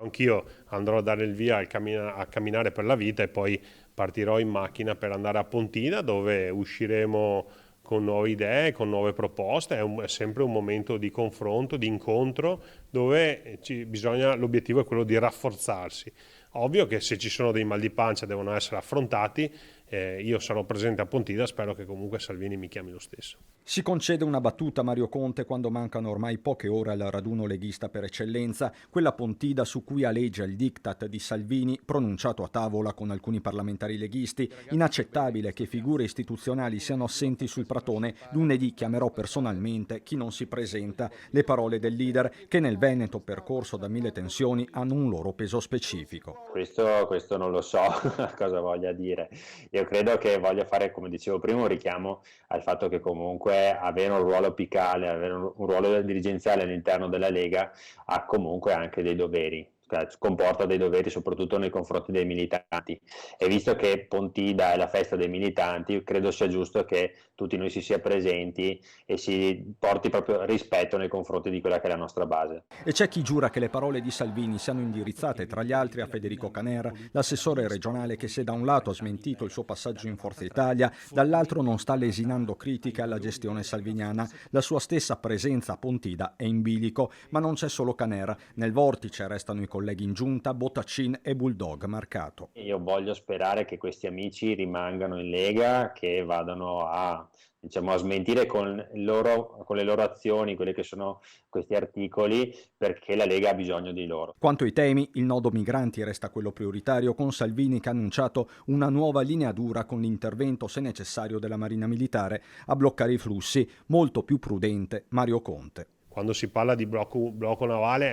Anch'io andrò a dare il via a camminare per la vita e poi partirò in macchina per andare a Pontina, dove usciremo con nuove idee, con nuove proposte. È sempre un momento di confronto, di incontro, dove l'obiettivo è quello di rafforzarsi. Ovvio che se ci sono dei mal di pancia devono essere affrontati, io sarò presente a Pontina, spero che comunque Salvini mi chiami lo stesso. Si concede una battuta Mario Conte quando mancano ormai poche ore al raduno leghista per eccellenza, quella Pontida su cui aleggia il diktat di Salvini pronunciato a tavola con alcuni parlamentari leghisti. Inaccettabile che figure istituzionali siano assenti sul pratone. Lunedì chiamerò personalmente chi non si presenta. Le parole del leader che nel Veneto, percorso da mille tensioni, hanno un loro peso specifico. Questo non lo so cosa voglia dire. Io credo che voglia fare, come dicevo prima, un richiamo al fatto che comunque avere un ruolo apicale, avere un ruolo dirigenziale all'interno della Lega ha comunque anche dei doveri, cioè comporta dei doveri soprattutto nei confronti dei militanti, e visto che Pontida è la festa dei militanti, credo sia giusto che tutti noi si sia presenti e si porti proprio rispetto nei confronti di quella che è la nostra base. E c'è chi giura che le parole di Salvini siano indirizzate tra gli altri a Federico Canera, l'assessore regionale che se da un lato ha smentito il suo passaggio in Forza Italia, dall'altro non sta lesinando critiche alla gestione salviniana. La sua stessa presenza a Pontida è in bilico, ma non c'è solo Canera. Nel vortice restano i colleghi in giunta, Bottacin e Bulldog Marcato. Io voglio sperare che questi amici rimangano in Lega, che vadano a, diciamo, a smentire con le loro azioni quelli che sono questi articoli, perché la Lega ha bisogno di loro. Quanto ai temi, il nodo migranti resta quello prioritario, con Salvini che ha annunciato una nuova linea dura con l'intervento, se necessario, della Marina Militare a bloccare i flussi. Molto più prudente Mario Conte. Quando si parla di blocco navale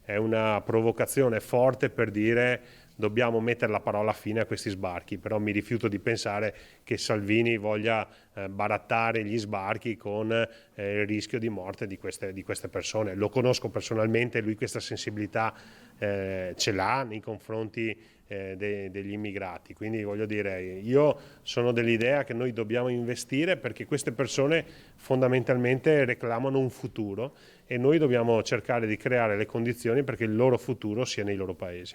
è una provocazione forte per dire dobbiamo mettere la parola fine a questi sbarchi, però mi rifiuto di pensare che Salvini voglia barattare gli sbarchi con il rischio di morte di queste persone. Lo conosco personalmente, lui questa sensibilità ce l'ha nei confronti degli immigrati, quindi voglio dire, io sono dell'idea che noi dobbiamo investire perché queste persone fondamentalmente reclamano un futuro e noi dobbiamo cercare di creare le condizioni perché il loro futuro sia nei loro paesi.